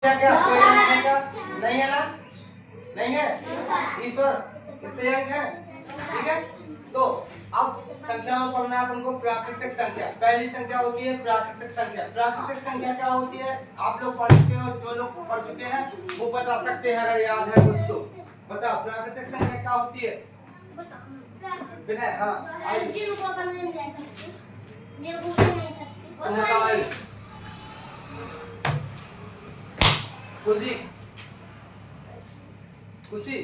क्या क्या कोई संख्या नहीं है ना? नहीं है? ईश्वर कितने अंक है? ठीक है, तो अब संख्या में पढ़ना है अपन को प्राकृतिक संख्या। पहली संख्या होती है प्राकृतिक संख्या। प्राकृतिक संख्या क्या होती है आप लोग पढ़ चुके हो, जो लोग पढ़ चुके हैं वो बता सकते हैं अगर याद है कुछ तो। बताओ प्राकृतिक संख्या क्या होती है? बिना हाँ खुशी खुशी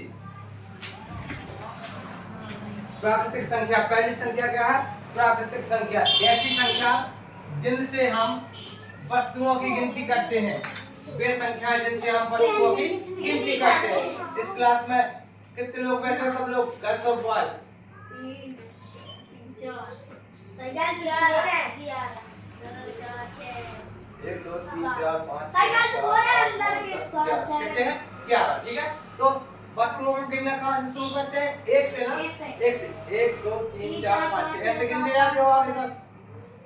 प्राकृतिक संख्या। पहली संख्या क्या है? प्राकृतिक संख्या ऐसी संख्या जिनसे हम वस्तुओं की गिनती करते हैं। वे संख्या जिनसे हम वस्तुओं की गिनती करते हैं। इस क्लास में कितने लोग बैठे हो? सब लोग गर्ल्स और बॉयज? 1 2 3 4 5 कितने हैं? 11। ठीक है, तो वस्तुओं को गिनना कहाँ से शुरू करते हैं? 1 से ना? 1 से 1 2 3 4 5 6 ऐसे गिनते जाते हो आगे तक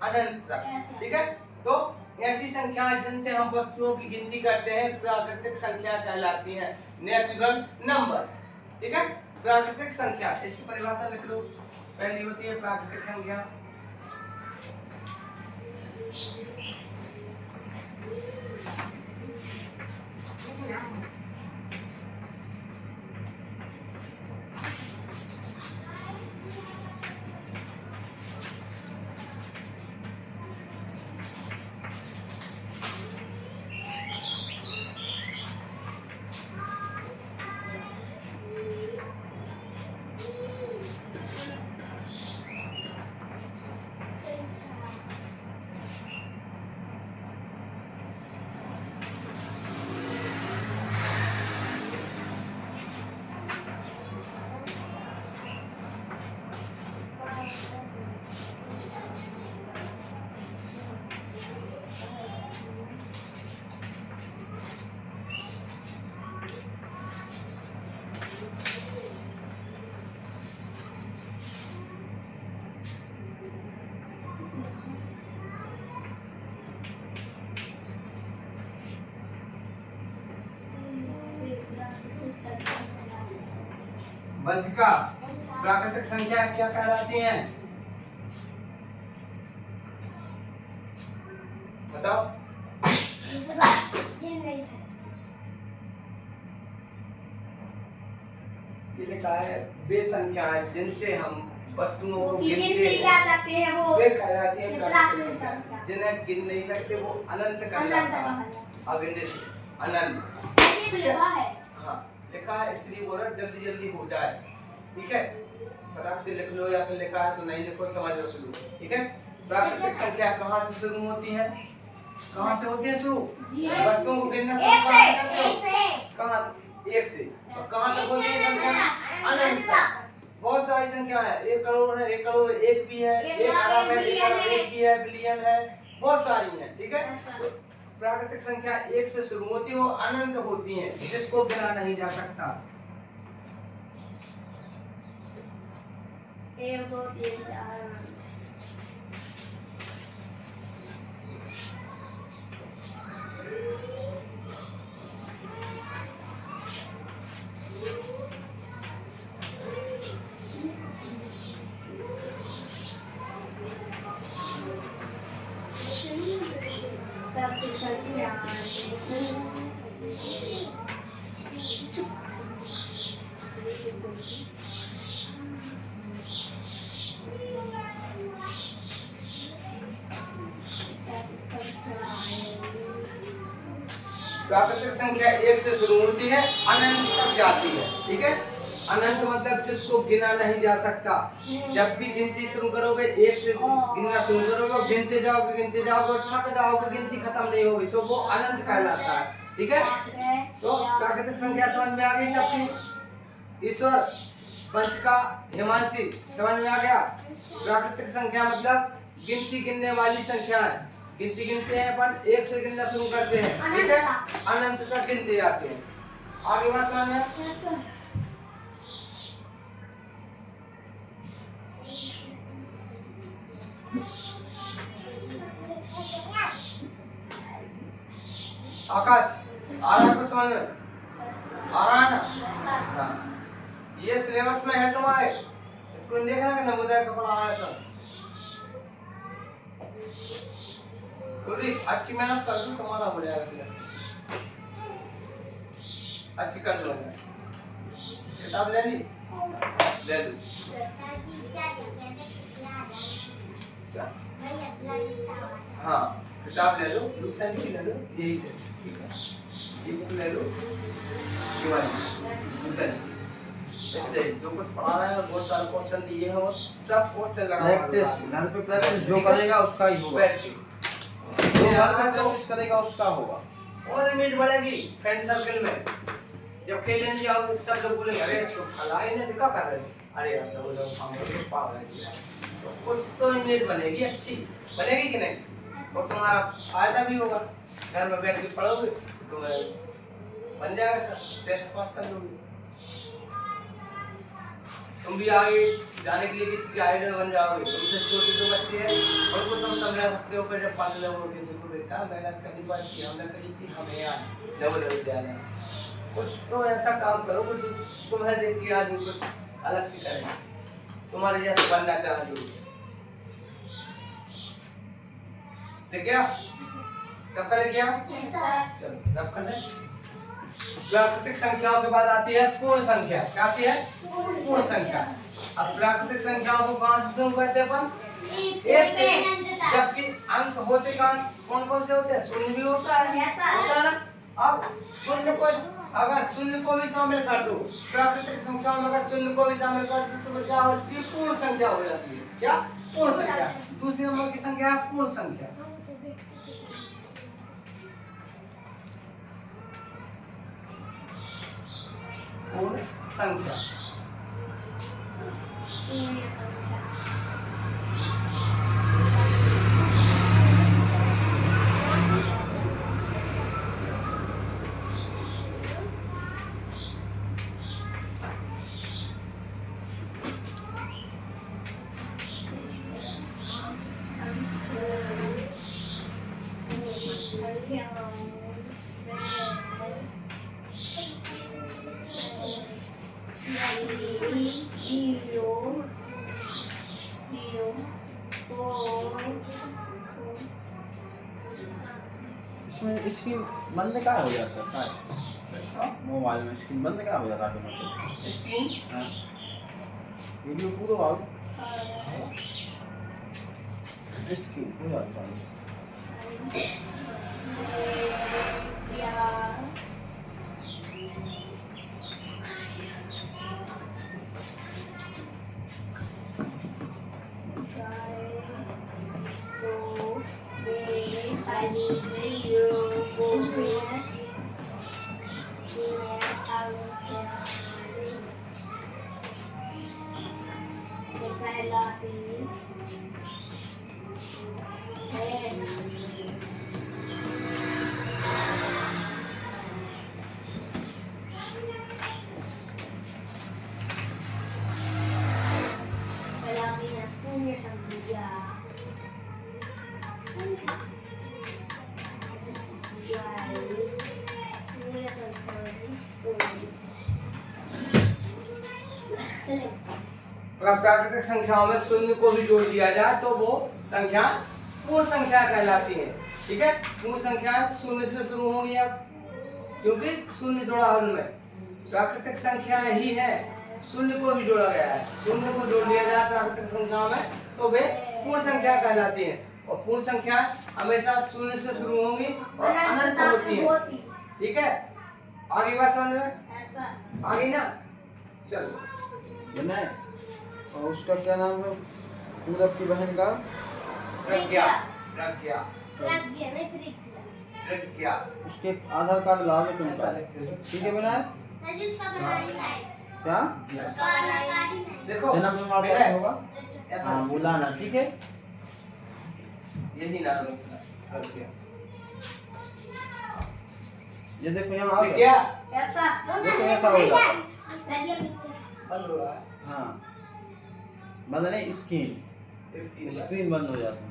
अनंत तक। ठीक है, तो ऐसी संख्याएं जिनसे हम वस्तुओं की गिनती करते हैं प्राकृतिक संख्या कहलाती हैं। Natural number. ठीक है, प्राकृतिक संख्या इसकी परिभाषा लिख लो। पहली होती है प्राकृतिक संख्या। वंशिका प्राकृतिक संख्या क्या कहलाती हैं? बताओ। ये लिखा है वे संख्याएं जिनसे हम वस्तुओं को गिनते हैं वे कहलाती हैं प्राकृतिक संख्या। जिन्हें गिन नहीं सकते वो अनंत कहलाता है। अगिनत अनंत। हाँ लिखा है इसलिए बोल रहा जल्दी जल्दी हो जाए। ठीक है, फटाक से लिख लो या फिर लिखा है तो नहीं लिखो, समझ लो शुरू। ठीक है, प्राकृतिक संख्या कहाँ से शुरू होती है? कहाँ से होती है शुरू? वस्तुओं को गिनना कहाँ? 1 से। और कहाँ तक होती है संख्या? अनंत तक। बहुत सारी संख्या है। 1 करोड़ है, 1 करोड़ 1 भी है, 1 अरब है, 1 अरब 1 भी है, बिलियन है, बहुत सारी है। ठीक है, तो प्राकृतिक संख्या 1 से शुरू होती है, वो अनंत होती है जिसको गिना नहीं जा सकता। 1 2 3 4 प्राकृतिक संख्या प्राकृतिक संख्या 1 से शुरू होती है, अनंत तक जाती है। ठीक है, अनंत मतलब जिसको गिना नहीं जा सकता। जब भी गिनती शुरू करोगे 1 से गिनना शुरू करोगे, गिनते जाओगे थक जाओगे, गिनती खत्म नहीं होगी, तो वो अनंत कहलाता है। ठीक है, तो प्राकृतिक संख्या समझ में आ गई सबकी? ईश्वर, पंचका, हिमांशी समझ में आ गया? प्राकृतिक संख्या मतलब गिनती गिनने वाली संख्या है। गिनती गिनते हैं अपन 1 से गिनना शुरू करते हैं। ठीक है, अनंत तक गिनते जाते हैं। आगे बात समझ में? आकाश आ रहा है कुछ समझ में? आ रहा है ना? हाँ, ये सिलेबस में है तुम्हारे, इसको देखना कि नवोदय का पढ़ा है सब। पूरी अच्छी मेहनत कर दो, तुम्हारा हो जाएगा सिलेबस, अच्छी कर दो। किताब ले ली? ले लो। क्या? हाँ, किताब ले लो, लूसेंट की ले लो, यही ले, ठीक है? ये बुक ले लो, ये वाली लूसेंट। इससे जो कुछ पढ़ा रहा है बहुत सारे क्वेश्चन दिए हो, सब क्वेश्चन लगा प्रैक्टिस घर पे प्रैक्टिस जो करेगा उसका ही होगा, बैठ के जो घर पे प्रैक्टिस करेगा उसका होगा। और इमेज बढ़ेगी फ्रेंड सर्कल में। जब खेलने जाओ सब लोग बोलेंगे अरे तो खलाई ने दिखा कर रहे हैं, अरे यार वो लोग हम पाव रहे हैं, तो कुछ तो इमेज बनेगी, अच्छी बनेगी कि नहीं? और तुम्हारा फायदा भी होगा, घर में बैठ के पढ़ोगे तो बन जाएगा सर, टेस्ट पास कर लोगे, तुम भी आगे जाने के लिए किसी के आइडल बन जाओगे। तुमसे छोटे जो बच्चे हैं उनको तुम समझा सकते हो, फिर जब पालने लगोगे देखो बेटा मेहनत करनी पड़ती, हमने करी थी, हमें यार नवोदय विद्यालय कुछ तो ऐसा काम करो कि तुम्हें देख के आदमी कुछ अलग से करे, तुम्हारे जैसे बनना चाहे जो। ठीक है, सबका ले गया? चलो रख कर ले। प्राकृतिक संख्याओं के बाद आती है पूर्ण संख्या। क्या आती है? पूर्ण संख्या। अब प्राकृतिक संख्याओं को कहां से शुरू करते हैं अपन? एक से, जबकि अंक होते कौन कौन से होते हैं? शून्य भी होता है ना। अब शून्य को अगर शून्य को भी शामिल कर दो, प्राकृतिक संख्याओं में अगर शून्य को भी शामिल कर दो तो क्या होती है? पूर्ण संख्या हो जाती है। क्या? पूर्ण संख्या। दूसरे नंबर की संख्या है पूर्ण संख्या। पूर्ण संख्या। इसमें स्क्रीन बंद क्या हो जाता है? मोबाइल में स्क्रीन बंद क्या हो जाता है? मतलब स्क्रीन हाँ, वीडियो पूरा आओ स्क्रीन हो जाता है। अगर प्राकृतिक संख्याओं में शून्य को भी जोड़ दिया जाए तो वो संख्या पूर्ण संख्या कहलाती है। ठीक है, पूर्ण संख्या शून्य से शुरू होंगी अब, क्योंकि शून्य जोड़ा है उनमें। प्राकृतिक संख्या ही है, शून्य को भी जोड़ा गया है। शून्य को जोड़ दिया जाए प्राकृतिक संख्याओं में तो वे पूर्ण संख्या कहलाती है। और पूर्ण संख्या हमेशा शून्य से शुरू होंगी और अनंत होती है। ठीक है, आगे बात समझ में आगे ना? चलो विनय, और उसका क्या नाम है पूरब की बहन का? प्रज्ञा। प्रज्ञा प्रज्ञा। उसके आधार कार्ड ला लो तुमका। ठीक है विनय? क्या देखो जन्म प्रमाण होगा? हाँ बोला ना। ठीक है, यही नाम है उसका, प्रज्ञा। ये देखो यहाँ आ प्रज्ञा देखो ऐसा हो जाता है। बंद हो रहा है। हाँ बंद नहीं, स्क्रीन बंद हो जाता है।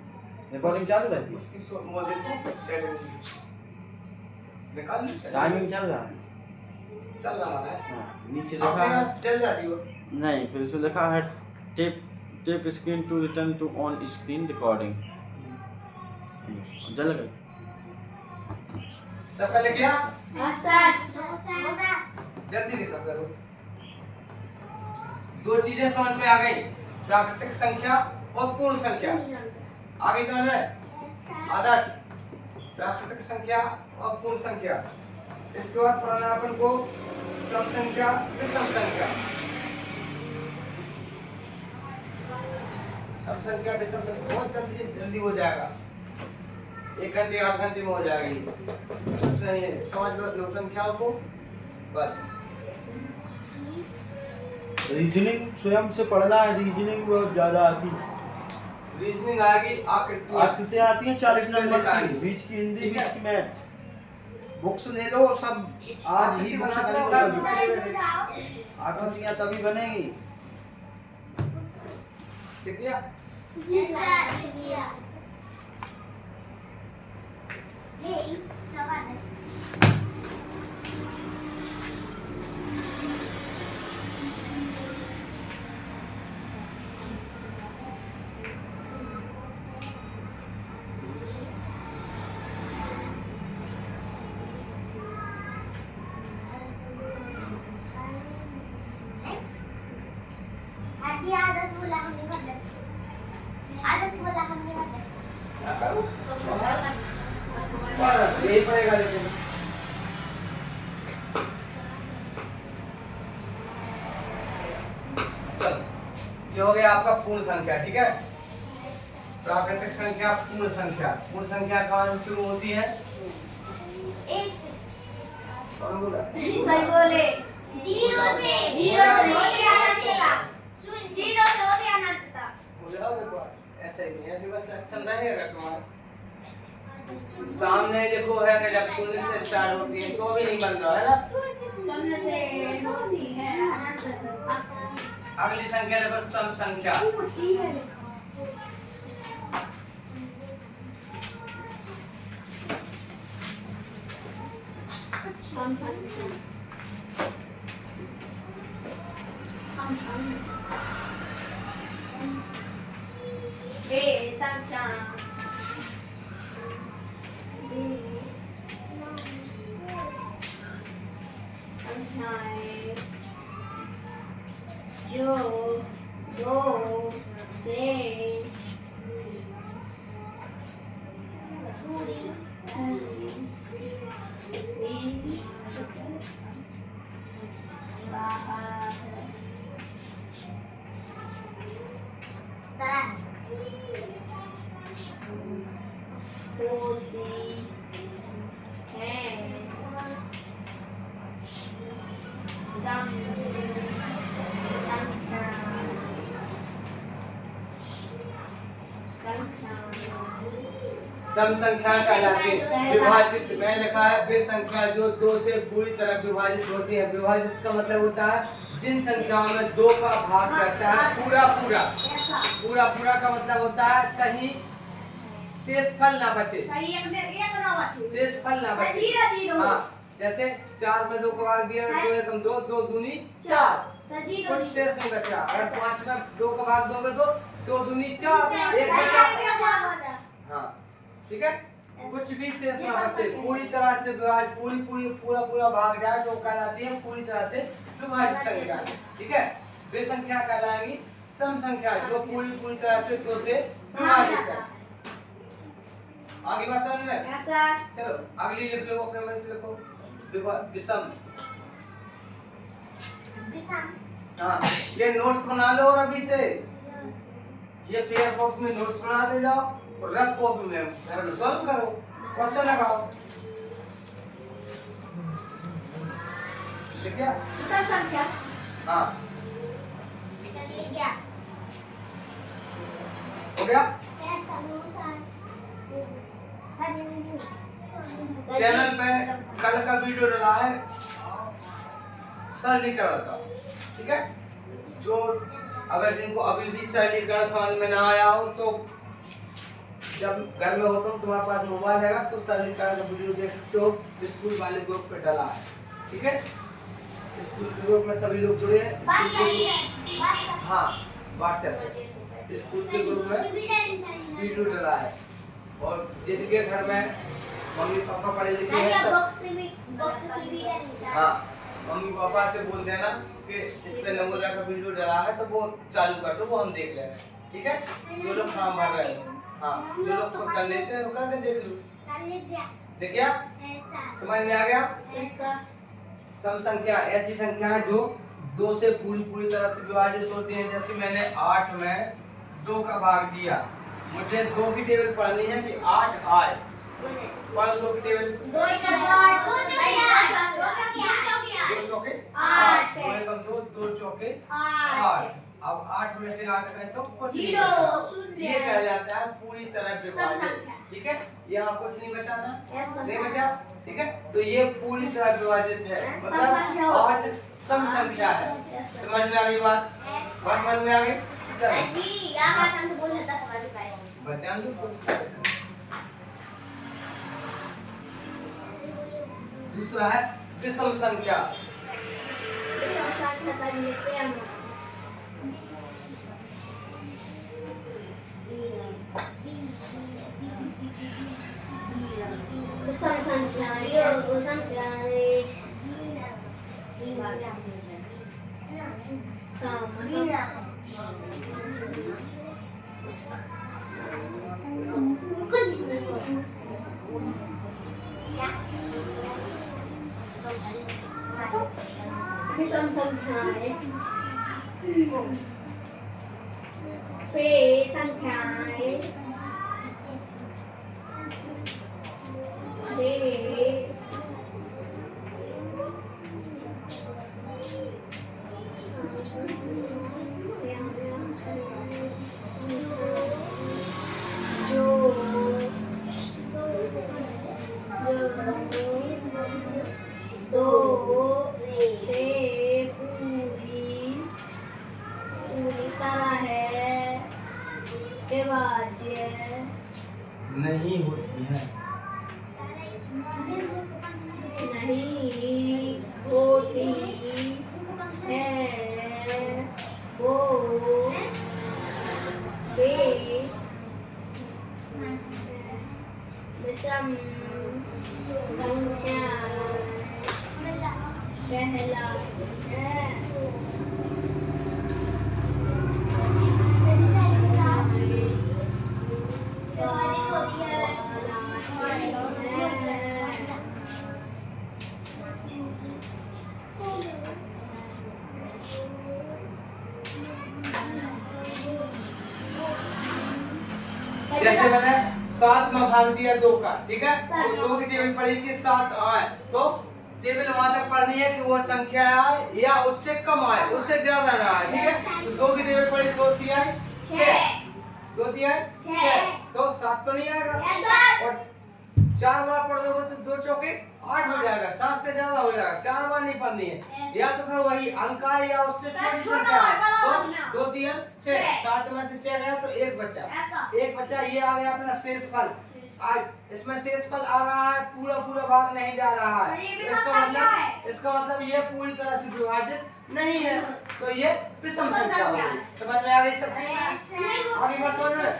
रिकॉर्डिंग चालू रहती है। उसकी वो देखो सेटिंग। निकाल लो सर। टाइमिंग चल रहा है। चल रहा है। हाँ, नीचे आपके लिखा है यहाँ चल जाती हो। नहीं, फिर उसमें लिखा है tap tap screen to return to on screen recording. जल गई। सबका लिख लिया? हाँ सर। जल्दी लिखा करो। दो चीजें समझ में आ गई, प्राकृतिक संख्या और पूर्ण संख्या। आगे समझ में? आदर्श, प्राकृतिक संख्या और पूर्ण संख्या। इसके बाद पढ़ना है अपन को सम संख्या, विषम संख्या। सम संख्या, विषम संख्या बहुत जल्दी जल्दी हो जाएगा, 1 घंटे 8 घंटे में हो जाएगी। कुछ नहीं है, समझ लो दो संख्याओं को बस। रीजनिंग स्वयं से पढ़ना है, रीजनिंग बहुत ज्यादा आती है। रीजनिंग आएगी, आकृतियाँ आती हैं 40 नंबर की, 20 की हिंदी, ठीक है। 20 की मैथ। बुक्स ले लो सब, आज ही बुक्स खरीदो सब। आकृतियाँ तभी बनेगी। कितनी? यही पड़ेगा लेकिन। चल, ये हो गया आपका पूर्ण संख्या, ठीक है। प्राकृतिक संख्या, पूर्ण संख्या। पूर्ण संख्या कहाँ से शुरू होती है? कौन बोला? सही बोले। जीरो से होती अनंतता। जीरो से होती अनंतता। हो जाओगे पास? ऐसे ही नहीं, ऐसे बस लक्षण रहेगा तुम्हारा। सामने देखो है कि जब शून्य से स्टार्ट होती है तो अभी नहीं बन रहा है ना। शून्य से होती है अनंतता। अगली संख्या देखो सम संख्या। जो दो से सम संख्या कहलाती है। विभाजित में लिखा है वे संख्या जो 2 से पूरी तरह विभाजित होती है। विभाजित का मतलब होता है जिन संख्याओं में 2 का भाग करता है पूरा पूरा। पूरा पूरा का मतलब होता है कहीं शेष फल ना बचे। शेष फल ना बचे। हाँ, जैसे 4 में 2 का भाग दिया तो एकम 2, 2 दूनी 4, कुछ शेष नहीं बचा। अगर 5 में 2 का भाग दोगे तो 2 दूनी 4, 1 बचा। हाँ, ठीक है, कुछ भी शेष ना बचे, पूरी तरह से विभाजित, पूरा भाग जाए तो कहलाती है पूरी तरह से विभाजित संख्या। ठीक है, वे संख्या कहलाएगी सम संख्या जो पूरी तरह से 2 से विभाजित है। आगे बात समझ में? चलो अगली लिख लो, अपने मन से लिखो विषम। हाँ, ये नोट्स बना लो और अभी से ये पेयर कॉपी में नोट्स बना दे जाओ और रफ कॉपी में सॉल्व करो, क्वेश्चन लगाओ। ठीक है? हाँ, हो गया? चैनल पे कल का वीडियो डाला है, सरलीकरण का। ठीक है, जो अगर जिनको अभी भी सरलीकरण समझ में ना आया हो तो जब घर में होता हूँ तुम्हारे पास मोबाइल है तो सभी प्रकार का वीडियो देख सकते हो, स्कूल वाले ग्रुप पे डाला है, ठीक है। स्कूल के ग्रुप में सभी लोग जुड़े हैं, स्कूल के, हाँ व्हाट्सएप स्कूल के ग्रुप में वीडियो डाला है। और जिनके घर में मम्मी पापा पढ़े लिखे हैं सब, हाँ मम्मी पापा से बोल देना कि इस पे नमोदा का वीडियो डाला है तो वो चालू कर दो, वो हम देख लेंगे, ठीक है। जो लोग फॉर्म भर रहे हैं, हाँ जो लोग खुद कर लेते हैं वो करके देख लो। देखिए समझ में आ गया। सम संख्या ऐसी संख्या है जो 2 से पूरी तरह से विभाजित होती है। जैसे मैंने 8 में 2 का भाग दिया, मुझे 2 की टेबल पढ़नी है कि 8 आए। पढ़ 2 की टेबल, 2 चौके 8, 2 चौके 8। अब 8 में से 8 गए तो कुछ नहीं बचा। ये कहा जाता है पूरी तरह विभाजित, ठीक है। यहाँ कुछ नहीं बचा ना, नहीं बचा, ठीक है। तो ये पूरी तरह विभाजित है, मतलब 8 सम संख्या है। समझ में आ गई बात? समझ में आ गई? बचान दो। दूसरा है विषम संख्या। विषम संख्या योग संख्या विषम संख्याएं पे संख्याएं नहीं होती है, नहीं होती है, वो विषम संख्या कहलाती है। जैसे मैंने 7 में भाग दिया 2 का, ठीक है। तो 2 की टेबल पढ़ी थी 7 आए, तो टेबल वहां तक पढ़नी है कि वो संख्या आए या उससे कम आए, उससे ज्यादा ना आए, ठीक है। तो 2 की टेबल पढ़ी 2 3 6, 2 3 6, तो 7 तो नहीं आएगा। और 4 बार पढ़ दोगे तो 2 चौके 8 हो जाएगा, 7 से ज्यादा हो जाएगा। 4 बार नहीं पढ़नी है, या तो फिर वही अंक है या उससे छोटी संख्या है। तो 2 3 6, 7 में से 6 गया तो 1 बचा, ये आ गया अपना शेषफल। आज इसमें शेषफल आ रहा है, पूरा भाग नहीं जा रहा है। इसका मतलब ये पूरी तरह से विभाजित नहीं है, तो ये विषम संख्या होगी। समझ में आ गई सबकी? आगे बात समझ में?